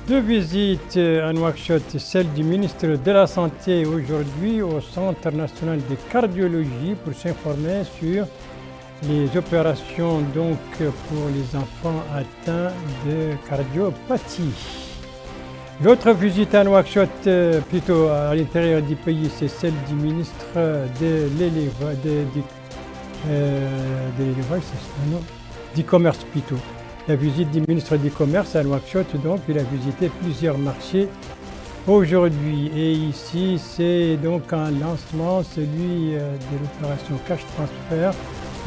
Deux visites à Nouakchott, celle du ministre de la Santé aujourd'hui au Centre national de cardiologie pour s'informer sur les opérations donc pour les enfants atteints de cardiopathie. L'autre visite à Nouakchott, plutôt à l'intérieur du pays, c'est celle du ministre du commerce plutôt. La visite du ministre du Commerce à Nouakchott, donc il a visité plusieurs marchés aujourd'hui. Et ici, c'est donc un lancement, celui de l'opération Cash Transfert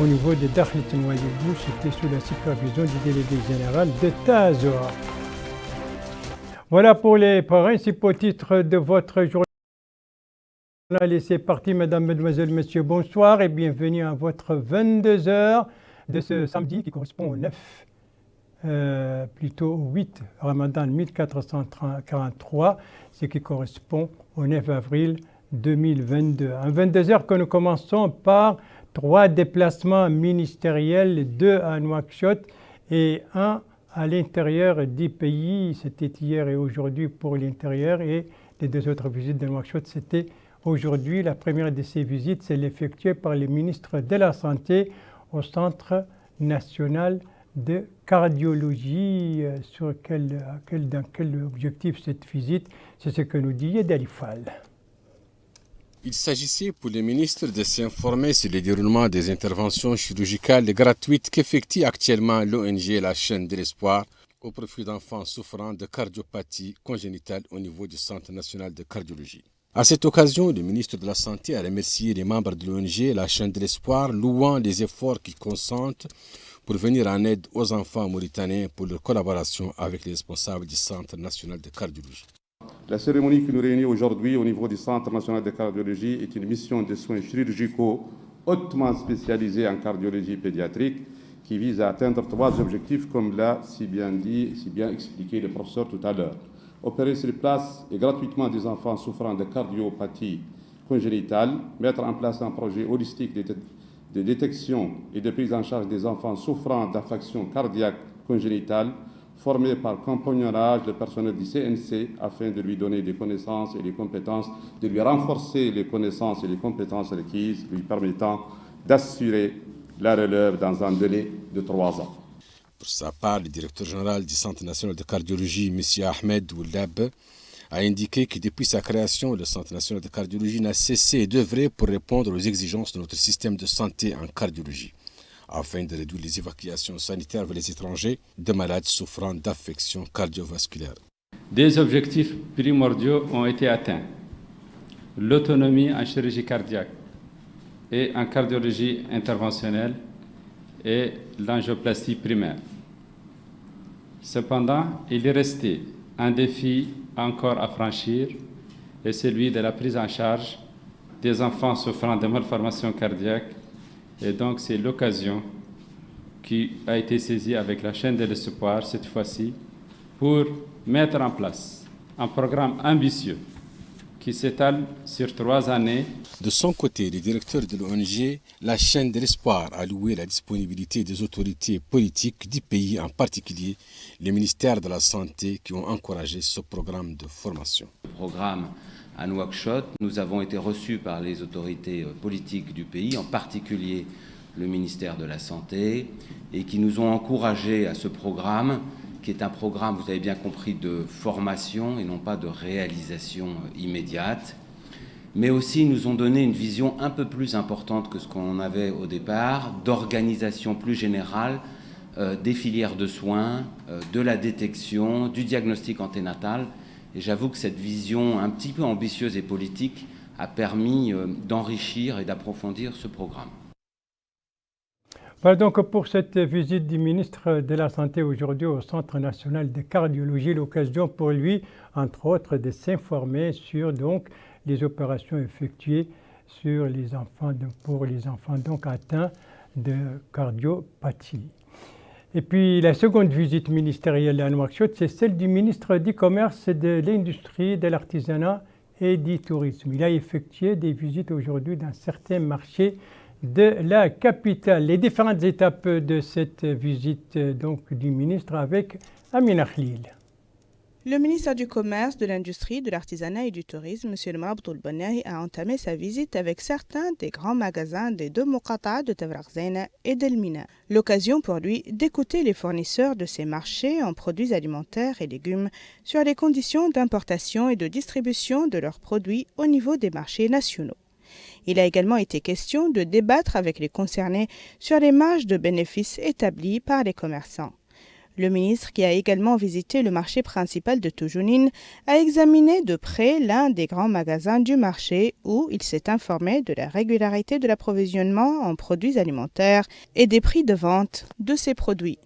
au niveau de Dakhlet Nouadhibou. C'était sous la supervision du délégué général de Tazor. Voilà pour les principaux titres de votre journal. Et c'est parti, mesdames, mesdemoiselles, messieurs, bonsoir et bienvenue à votre 22h de ce samedi qui correspond au 9. Plutôt 8 Ramadan 1443, ce qui correspond au 9 avril 2022. En 22h que nous commençons par 3 déplacements ministériels, 2 à Nouakchott et 1 à l'intérieur du pays. C'était hier et aujourd'hui pour l'intérieur et les 2 autres visites de Nouakchott, c'était aujourd'hui. La première de ces visites, c'est effectuée par le ministre de la Santé au Centre national de cardiologie. Dans quel objectif cette visite? C'est ce que nous dit Yedali Fall. Il s'agissait pour le ministre de s'informer sur le déroulement des interventions chirurgicales gratuites qu'effectue actuellement l'ONG La Chaîne de l'Espoir au profit d'enfants souffrant de cardiopathie congénitale au niveau du Centre national de cardiologie. À cette occasion, le ministre de la Santé a remercié les membres de l'ONG La Chaîne de l'Espoir, louant les efforts qu'ils consentent pour venir en aide aux enfants mauritaniens pour leur collaboration avec les responsables du Centre national de cardiologie. La cérémonie qui nous réunit aujourd'hui au niveau du Centre national de cardiologie est une mission de soins chirurgicaux hautement spécialisée en cardiologie pédiatrique qui vise à atteindre 3 objectifs comme l'a si bien expliqué le professeur tout à l'heure. Opérer sur place et gratuitement des enfants souffrant de cardiopathie congénitale, mettre en place un projet holistique de détection et de prise en charge des enfants souffrant d'affections cardiaques congénitales, formés par compagnonnage de personnel du CNC afin de lui donner des connaissances et des compétences, de lui renforcer les connaissances et les compétences requises, lui permettant d'assurer la relève dans un délai de 3 ans. Pour sa part, le directeur général du Centre national de cardiologie, M. Ahmed Oulab, a indiqué que depuis sa création, le Centre national de cardiologie n'a cessé d'œuvrer pour répondre aux exigences de notre système de santé en cardiologie, afin de réduire les évacuations sanitaires vers les étrangers de malades souffrant d'affections cardiovasculaires. Des objectifs primordiaux ont été atteints. L'autonomie en chirurgie cardiaque et en cardiologie interventionnelle et l'angioplastie primaire. Cependant, il est resté un défi encore à franchir, est celui de la prise en charge des enfants souffrant de malformations cardiaques. Et donc, c'est l'occasion qui a été saisie avec la chaîne de l'espoir, cette fois-ci, pour mettre en place un programme ambitieux qui s'étale sur 3 années. De son côté, le directeur de l'ONG La Chaîne de l'Espoir a loué la disponibilité des autorités politiques du pays, en particulier les ministères de la Santé, qui ont encouragé ce programme de formation. Le programme à Nouakchott, nous avons été reçus par les autorités politiques du pays, en particulier le ministère de la Santé, et qui nous ont encouragés à ce programme, qui est un programme, vous avez bien compris, de formation et non pas de réalisation immédiate, mais aussi nous ont donné une vision un peu plus importante que ce qu'on avait au départ, d'organisation plus générale des filières de soins, de la détection, du diagnostic anténatal. Et j'avoue que cette vision un petit peu ambitieuse et politique a permis d'enrichir et d'approfondir ce programme. Voilà donc pour cette visite du ministre de la Santé aujourd'hui au Centre national de cardiologie, l'occasion pour lui, entre autres, de s'informer sur donc, les opérations effectuées sur les enfants, pour les enfants donc, atteints de cardiopathie. Et puis la seconde visite ministérielle à Nouakchott, c'est celle du ministre du Commerce, de l'Industrie, de l'Artisanat et du Tourisme. Il a effectué des visites aujourd'hui dans certains marchés de la capitale. Les différentes étapes de cette visite donc, du ministre avec Amina Khlil. Le ministre du Commerce, de l'Industrie, de l'Artisanat et du Tourisme, M. Mrabout El-Bannahi, a entamé sa visite avec certains des grands magasins des deux Muqata'a de Tafraq Zeina et d'El Mina. L'occasion pour lui d'écouter les fournisseurs de ces marchés en produits alimentaires et légumes sur les conditions d'importation et de distribution de leurs produits au niveau des marchés nationaux. Il a également été question de débattre avec les concernés sur les marges de bénéfices établies par les commerçants. Le ministre, qui a également visité le marché principal de Toujounine, a examiné de près l'un des grands magasins du marché où il s'est informé de la régularité de l'approvisionnement en produits alimentaires et des prix de vente de ces produits.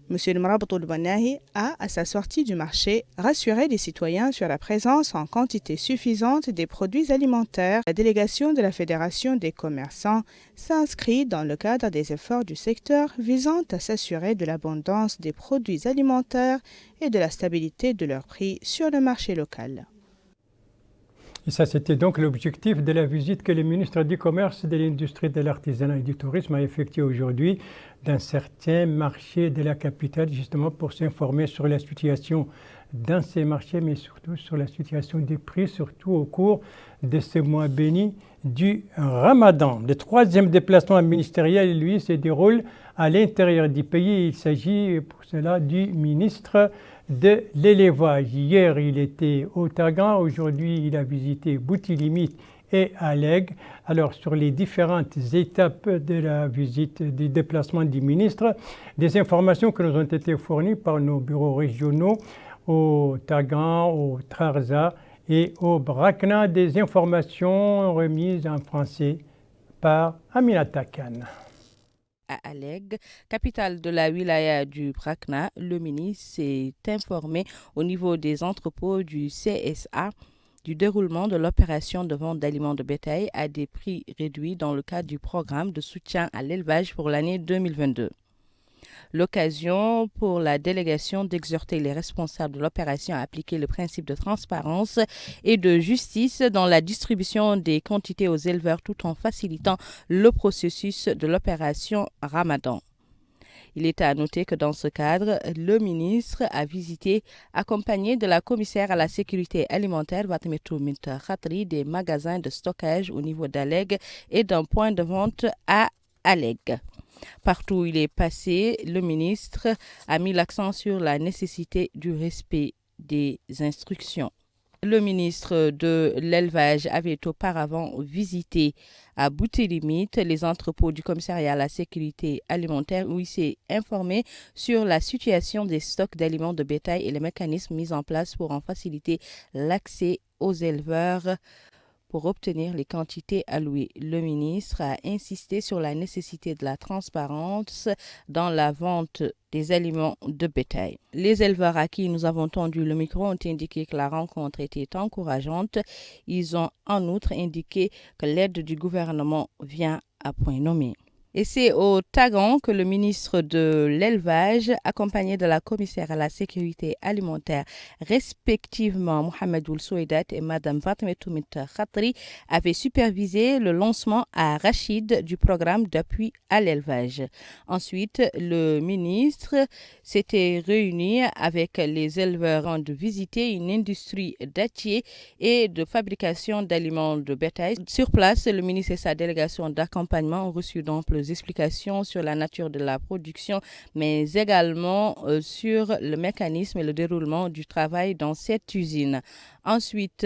M. Mrabout El-Bannahi a, à sa sortie du marché, rassuré les citoyens sur la présence en quantité suffisante des produits alimentaires. La délégation de la Fédération des commerçants s'inscrit dans le cadre des efforts du secteur visant à s'assurer de l'abondance des produits alimentaires et de la stabilité de leurs prix sur le marché local. Et ça, c'était donc l'objectif de la visite que le ministre du Commerce, de l'Industrie, de l'Artisanat et du Tourisme a effectuée aujourd'hui dans certains marchés de la capitale, justement pour s'informer sur la situation dans ces marchés, mais surtout sur la situation des prix, surtout au cours de ce mois béni du Ramadan. Le troisième déplacement ministériel, lui, se déroule à l'intérieur du pays. Il s'agit pour cela du ministre de l'élevage. Hier, il était au Tagan. Aujourd'hui, il a visité Boutilimit et Alleg. Alors, sur les différentes étapes de la visite, du déplacement du ministre, des informations qui nous ont été fournies par nos bureaux régionaux au Tagan, au Trarza et au Brakna, des informations remises en français par Aminata Khan. À Alleg, capitale de la wilaya du Brakna, le ministre s'est informé au niveau des entrepôts du CSA du déroulement de l'opération de vente d'aliments de bétail à des prix réduits dans le cadre du programme de soutien à l'élevage pour l'année 2022. L'occasion pour la délégation d'exhorter les responsables de l'opération à appliquer le principe de transparence et de justice dans la distribution des quantités aux éleveurs tout en facilitant le processus de l'opération Ramadan. Il est à noter que dans ce cadre, le ministre a visité, accompagné de la commissaire à la sécurité alimentaire, Fatmetou Minta Khatri, des magasins de stockage au niveau d'Alleg et d'un point de vente à Alleg. Partout où il est passé, le ministre a mis l'accent sur la nécessité du respect des instructions. Le ministre de l'élevage avait auparavant visité à Boutilimit les entrepôts du commissariat à la sécurité alimentaire où il s'est informé sur la situation des stocks d'aliments de bétail et les mécanismes mis en place pour en faciliter l'accès aux éleveurs pour obtenir les quantités allouées. Le ministre a insisté sur la nécessité de la transparence dans la vente des aliments de bétail. Les éleveurs à qui nous avons tendu le micro ont indiqué que la rencontre était encourageante. Ils ont en outre indiqué que l'aide du gouvernement vient à point nommé. Et c'est au Tagan que le ministre de l'élevage, accompagné de la commissaire à la sécurité alimentaire, respectivement Mohamed Ould Soueidat et Mme Fatmetou Minta Khatri, avait supervisé le lancement à Rachid du programme d'appui à l'élevage. Ensuite, le ministre s'était réuni avec les éleveurs afin de visiter une industrie dattier et de fabrication d'aliments de bétail. Sur place, le ministre et sa délégation d'accompagnement ont reçu d'amples explications sur la nature de la production, mais également sur le mécanisme et le déroulement du travail dans cette usine. Ensuite,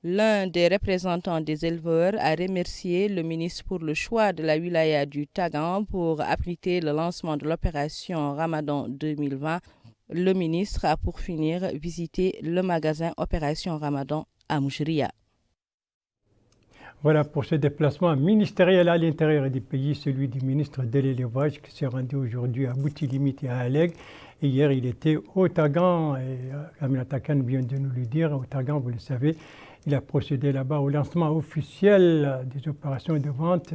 l'un des représentants des éleveurs a remercié le ministre pour le choix de la wilaya du Tagan pour abriter le lancement de l'opération Ramadan 2020. Le ministre a pour finir visité le magasin Opération Ramadan à Mouchria. Voilà pour ce déplacement ministériel à l'intérieur du pays, celui du ministre de l'élevage qui s'est rendu aujourd'hui à Boutilimit et à Alleg. Et hier, il était au Tagan, et Aminata Khan vient de nous le dire, au Tagan, vous le savez, il a procédé là-bas au lancement officiel des opérations de vente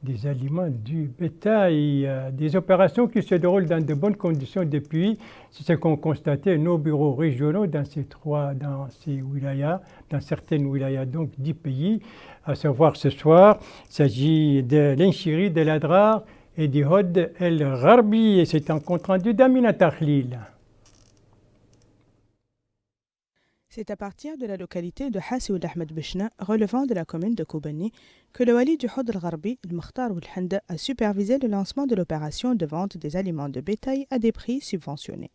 des aliments du bétail, des opérations qui se déroulent dans de bonnes conditions depuis, c'est ce qu'ont constaté nos bureaux régionaux dans ces wilayas, dans certaines wilayas donc du pays, à savoir ce soir, il s'agit de l'Inchiri, de l'Adrar et du Hod El Gharbi, et c'est un compte rendu d'Aminata Khalil. C'est à partir de la localité de Hassi-Ould Ahmed Bechna, relevant de la commune de Koubani, que le wali du Houd al-Gharbi, Mokhtar Ould Handa, a supervisé le lancement de l'opération de vente des aliments de bétail à des prix subventionnés.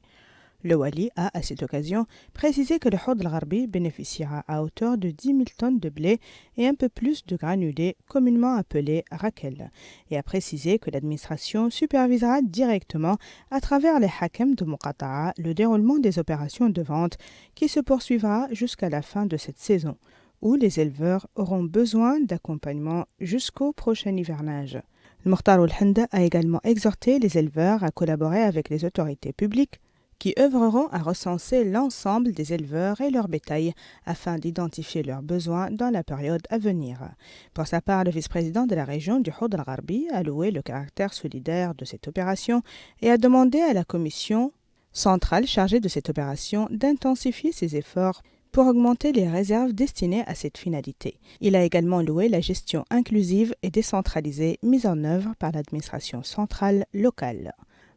Le wali a, à cette occasion, précisé que le Houd al-Gharbi bénéficiera à hauteur de 10 000 tonnes de blé et un peu plus de granulés, communément appelés rakel, et a précisé que l'administration supervisera directement, à travers les hakems de Muqata'a, le déroulement des opérations de vente qui se poursuivra jusqu'à la fin de cette saison, où les éleveurs auront besoin d'accompagnement jusqu'au prochain hivernage. Mokhtar Ould Handa a également exhorté les éleveurs à collaborer avec les autorités publiques qui œuvreront à recenser l'ensemble des éleveurs et leur bétail afin d'identifier leurs besoins dans la période à venir. Pour sa part, le vice-président de la région du Houd al-Gharbi a loué le caractère solidaire de cette opération et a demandé à la commission centrale chargée de cette opération d'intensifier ses efforts pour augmenter les réserves destinées à cette finalité. Il a également loué la gestion inclusive et décentralisée mise en œuvre par l'administration centrale locale.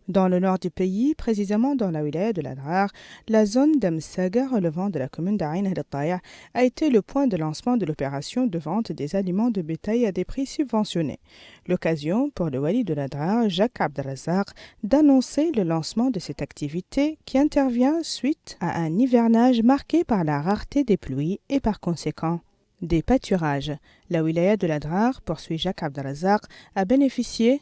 Dans le nord du pays, précisément dans la wilaya de l'Adrar, la zone d'Amsaga relevant de la commune d'Ain al-Taya a été le point de lancement de l'opération de vente des aliments de bétail à des prix subventionnés. L'occasion pour le wali de l'Adrar, Jacques Abdelrazak, d'annoncer le lancement de cette activité qui intervient suite à un hivernage marqué par la rareté des pluies et par conséquent des pâturages. La wilaya de l'Adrar, poursuit Jacques Abdelrazak, a bénéficié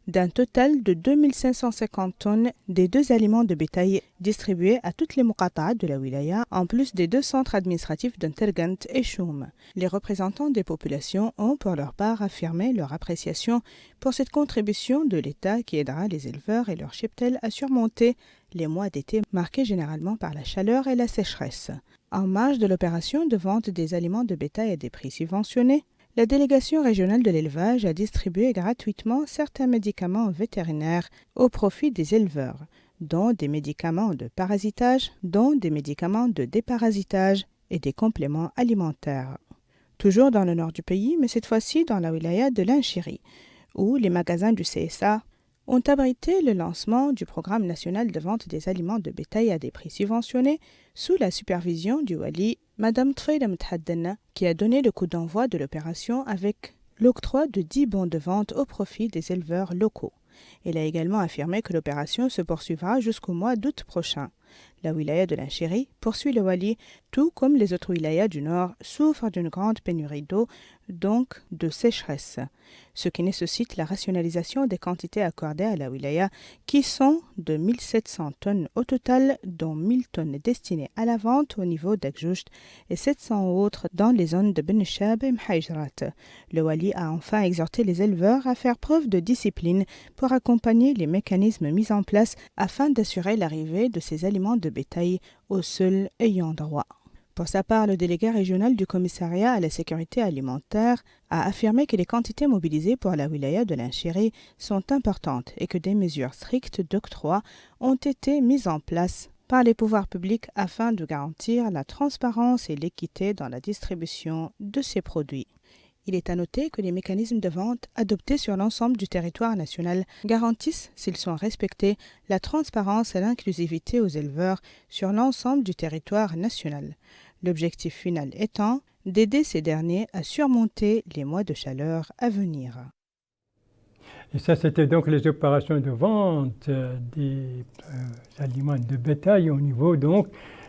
d'un total de 2550 tonnes des deux aliments de bétail distribués à toutes les muqata'a de la wilaya, en plus des deux centres administratifs d'Antergant et Choum. Les représentants des populations ont pour leur part affirmé leur appréciation pour cette contribution de l'État qui aidera les éleveurs et leurs cheptels à surmonter les mois d'été marqués généralement par la chaleur et la sécheresse. En marge de l'opération de vente des aliments de bétail à des prix subventionnés, la délégation régionale de l'élevage a distribué gratuitement certains médicaments vétérinaires au profit des éleveurs, dont des médicaments de parasitage, dont des médicaments de déparasitage et des compléments alimentaires. Toujours dans le nord du pays, mais cette fois-ci dans la wilaya de l'Inchiri, où les magasins du CSA ont abrité le lancement du programme national de vente des aliments de bétail à des prix subventionnés sous la supervision du wali Madame Tfaïda Mthaddana, qui a donné le coup d'envoi de l'opération avec l'octroi de 10 bons de vente au profit des éleveurs locaux. Elle a également affirmé que l'opération se poursuivra jusqu'au mois d'août prochain. La wilaya de l'Inchiri, poursuit le wali, tout comme les autres wilayas du nord, souffre d'une grande pénurie d'eau, donc de sécheresse, ce qui nécessite la rationalisation des quantités accordées à la wilaya, qui sont de 1700 tonnes au total, dont 1000 tonnes destinées à la vente au niveau d'Akjoust et 700 autres dans les zones de Ben Chab et Mhajrat. Le wali a enfin exhorté les éleveurs à faire preuve de discipline pour accompagner les mécanismes mis en place afin d'assurer l'arrivée de ces aliments de bétail aux seuls ayants droit. Pour sa part, le délégué régional du commissariat à la sécurité alimentaire a affirmé que les quantités mobilisées pour la wilaya de l'Inchiri sont importantes et que des mesures strictes d'octroi ont été mises en place par les pouvoirs publics afin de garantir la transparence et l'équité dans la distribution de ces produits. Il est à noter que les mécanismes de vente adoptés sur l'ensemble du territoire national garantissent, s'ils sont respectés, la transparence et l'inclusivité aux éleveurs sur l'ensemble du territoire national. L'objectif final étant d'aider ces derniers à surmonter les mois de chaleur à venir. Et ça, c'était donc les opérations de vente des aliments de bétail au niveau donc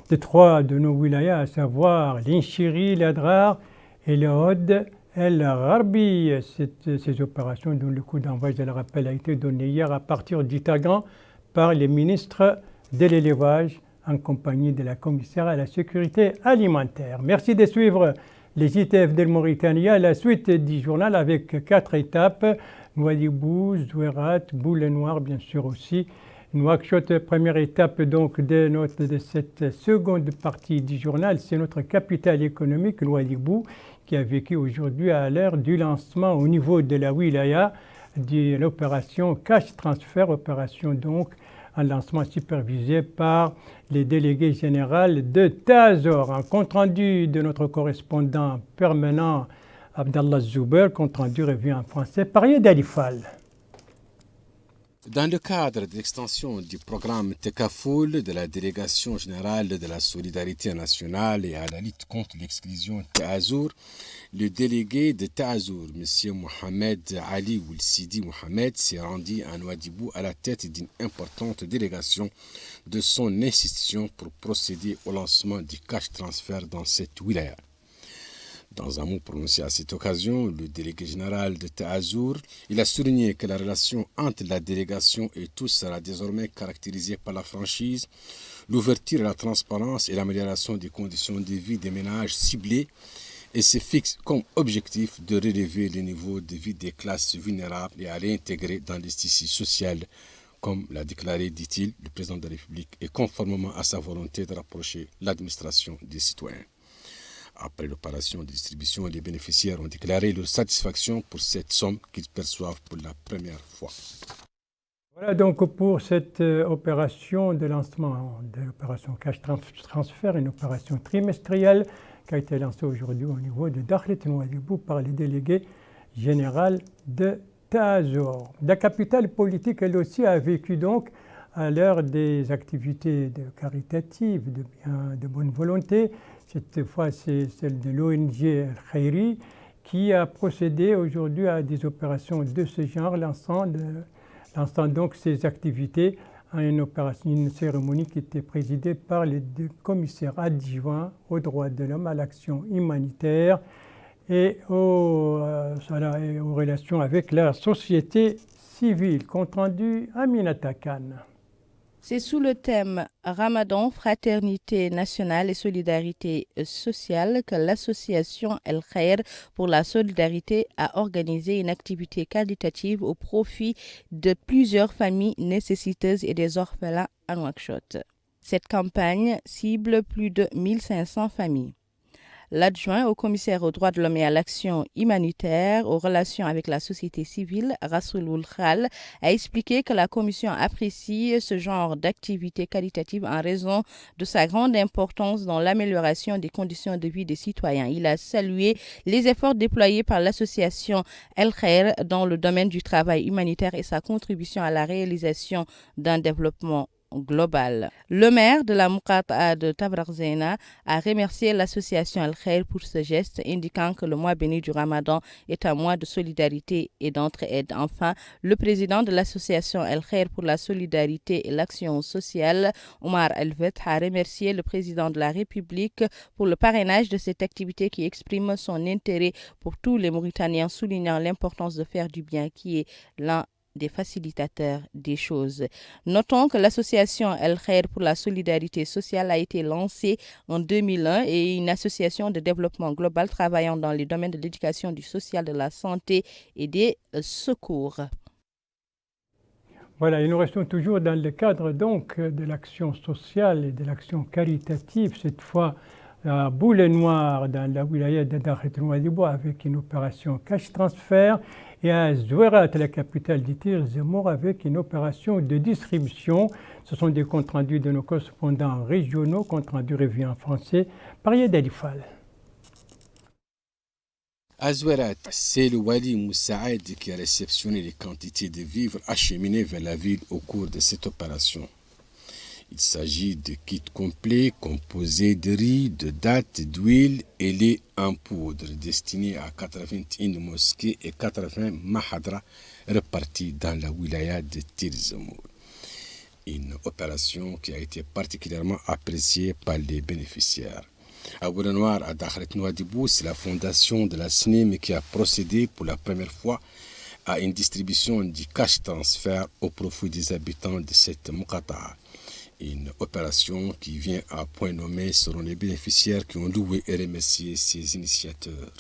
des trois de nos wilayas, à savoir l'Inchiri, l'Adrar et le Houd el-Gharbi. Ces opérations dont le coup d'envoi, je le rappelle, a été donné hier à partir d'Itagan par les ministres de l'élevage en compagnie de la commissaire à la sécurité alimentaire. Merci de suivre les ITF de Mauritanie à la suite du journal avec 4 étapes. Nouadhibou, Zouerat, Boule-Noire, bien sûr aussi. Nouakchott, première étape donc de cette seconde partie du journal, c'est notre capitale économique, Nouadhibou, qui a vécu aujourd'hui à l'heure du lancement au niveau de la wilaya de l'opération Cash Transfer, opération donc un lancement supervisé par les délégués généraux de Tazor. Un compte-rendu de notre correspondant permanent Abdallah Zouber, compte-rendu revient en français par Yed Alifal. Dans le cadre de l'extension du programme Tekafoul de la Délégation générale de la solidarité nationale et à la lutte contre l'exclusion Taazour, le délégué de Taazour, M. Mohamed Ali Oulsidi Mohamed, s'est rendu à Nouadhibou à la tête d'une importante délégation de son institution pour procéder au lancement du cash transfert dans cette wilaya. Dans un mot prononcé à cette occasion, le délégué général de Taazour, il a souligné que la relation entre la délégation et tous sera désormais caractérisée par la franchise, l'ouverture et la transparence et l'amélioration des conditions de vie des ménages ciblés et se fixe comme objectif de relever le niveau de vie des classes vulnérables et à réintégrer dans les tissus sociaux, comme l'a déclaré, dit-il, le président de la République, et conformément à sa volonté de rapprocher l'administration des citoyens. Après l'opération de distribution, les bénéficiaires ont déclaré leur satisfaction pour cette somme qu'ils perçoivent pour la première fois. Voilà donc pour cette opération de lancement de l'opération Cash Transfert, une opération trimestrielle qui a été lancée aujourd'hui au niveau de Dakhlet Nouadhibou par le délégué général de Taazour. La capitale politique, elle aussi, a vécu donc à l'heure des activités caritatives, de bonne volonté. Cette fois, c'est celle de l'ONG El Khairi qui a procédé aujourd'hui à des opérations de ce genre, lançant donc ces activités à une cérémonie qui était présidée par le commissaire adjoint aux droits de l'homme, à l'action humanitaire et aux relations avec la société civile. Compte rendu Aminata Khan. C'est sous le thème Ramadan, fraternité nationale et solidarité sociale que l'association El Khair pour la solidarité a organisé une activité caritative au profit de plusieurs familles nécessiteuses et des orphelins à Nouakchott. Cette campagne cible plus de 1500 familles. L'adjoint au commissaire aux droits de l'homme et à l'action humanitaire aux relations avec la société civile, Rasouloul Khal, a expliqué que la commission apprécie ce genre d'activité caritative en raison de sa grande importance dans l'amélioration des conditions de vie des citoyens. Il a salué les efforts déployés par l'association El Khair dans le domaine du travail humanitaire et sa contribution à la réalisation d'un développement global. Le maire de la Muqata'a de Tavraghzena a remercié l'association Al Khair pour ce geste, indiquant que le mois béni du Ramadan est un mois de solidarité et d'entraide. Enfin, le président de l'association Al Khair pour la solidarité et l'action sociale, Omar Elvet, a remercié le président de la République pour le parrainage de cette activité qui exprime son intérêt pour tous les Mauritaniens, soulignant l'importance de faire du bien qui est l'un des facilitateurs des choses. Notons que l'association El Khair pour la solidarité sociale a été lancée en 2001 et une association de développement global travaillant dans les domaines de l'éducation, du social, de la santé et des secours. Voilà, et nous restons toujours dans le cadre donc de l'action sociale et de l'action caritative, cette fois à Boule Noire dans la wilaya de Dakhlet Nouadhibou avec une opération cash transfert et à Zouerat, la capitale du Tir Zemour, avec une opération de distribution. Ce sont des comptes rendus de nos correspondants régionaux, comptes rendus revus en français par Yed Alifal. À Zouerat, c'est le Wali Moussaïd qui a réceptionné les quantités de vivres acheminées vers la ville au cours de cette opération. Il s'agit de kits complets composés de riz, de dattes, d'huile et lait en poudre destinés à 81 mosquées et 80 mahadras répartis dans la wilaya de Tir Zemour. Une opération qui a été particulièrement appréciée par les bénéficiaires. À Boule Noire, à Dakhlet Nouadhibou, c'est la fondation de la SNIM qui a procédé pour la première fois à une distribution du cash transfert au profit des habitants de cette Muqata'a. Une opération qui vient à point nommé selon les bénéficiaires qui ont loué et remercié ses initiateurs.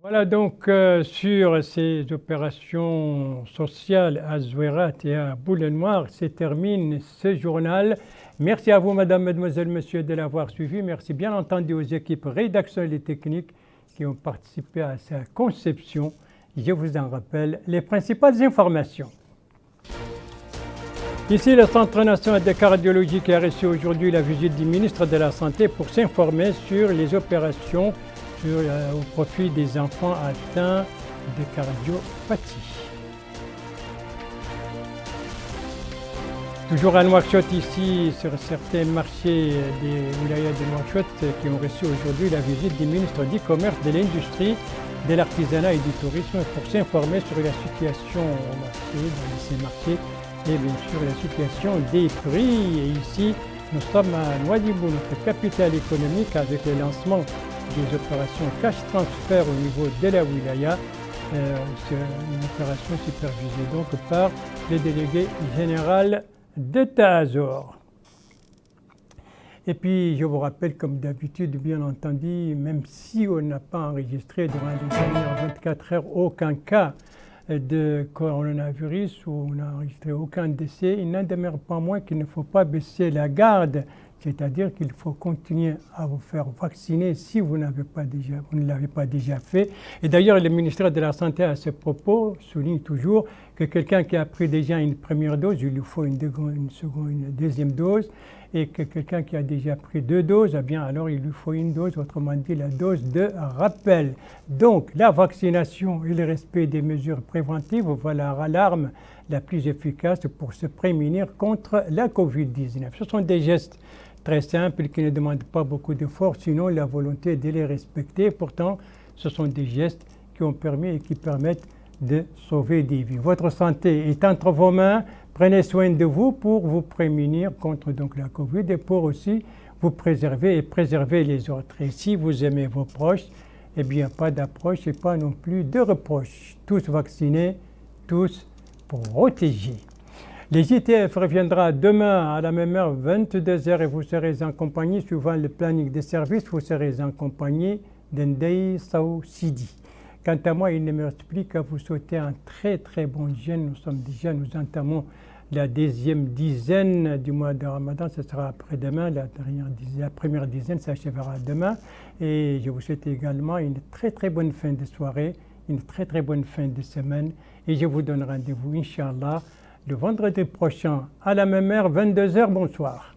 Voilà donc sur ces opérations sociales à Zouerat et à Boule Noire, se termine ce journal. Merci à vous, madame, mademoiselle, monsieur, de l'avoir suivi. Merci bien entendu aux équipes rédactionnelles et techniques qui ont participé à sa conception. Je vous en rappelle les principales informations. Ici, le Centre national de cardiologie qui a reçu aujourd'hui la visite du ministre de la Santé pour s'informer sur les opérations au profit des enfants atteints de cardiopathie. Toujours à Nouakchott, ici, sur certains marchés des wilayas de Nouakchott qui ont reçu aujourd'hui la visite du ministre du Commerce, de l'Industrie, de l'Artisanat et du Tourisme pour s'informer sur la situation au marché, dans ces marchés, et bien sûr la situation des prix. Et ici, nous sommes à Nouadhibou, notre capitale économique, avec le lancement des opérations cash transfert au niveau de la wilaya. C'est une opération supervisée donc par le délégué général d'État Azor. Et puis, je vous rappelle, comme d'habitude, bien entendu, même si on n'a pas enregistré durant les dernières 24 heures aucun cas de coronavirus ou on n'a enregistré aucun décès, il n'en demeure pas moins qu'il ne faut pas baisser la garde, c'est-à-dire qu'il faut continuer à vous faire vacciner si vous ne l'avez pas déjà fait. Et d'ailleurs, le ministère de la Santé, à ce propos, souligne toujours que quelqu'un qui a pris déjà une première dose, il lui faut une deuxième dose, et que quelqu'un qui a déjà pris 2 doses, eh bien alors il lui faut une dose, autrement dit la dose de rappel. Donc la vaccination et le respect des mesures préventives, voilà l'arme la plus efficace pour se prémunir contre la Covid-19. Ce sont des gestes très simples qui ne demandent pas beaucoup d'efforts, sinon la volonté de les respecter. Pourtant, ce sont des gestes qui ont permis et qui permettent de sauver des vies. Votre santé est entre vos mains. Prenez soin de vous pour vous prémunir contre donc, la Covid et pour aussi vous préserver et préserver les autres. Et si vous aimez vos proches, eh bien pas d'approche et pas non plus de reproches. Tous vaccinés, tous protégés. Les JTF reviendra demain à la même heure, 22h, et vous serez en compagnie, suivant le planning des services, vous serez en compagnie d'Ndei Sao Sidi. Quant à moi, il ne me reste plus qu'à vous souhaiter un très très bon jeûne. Nous entamons la 10e dizaine du mois de Ramadan, ce sera après-demain, la première dizaine s'achèvera demain. Et je vous souhaite également une très très bonne fin de soirée, une très très bonne fin de semaine. Et je vous donne rendez-vous, Inch'Allah, le vendredi prochain à la même heure, 22h. Bonsoir.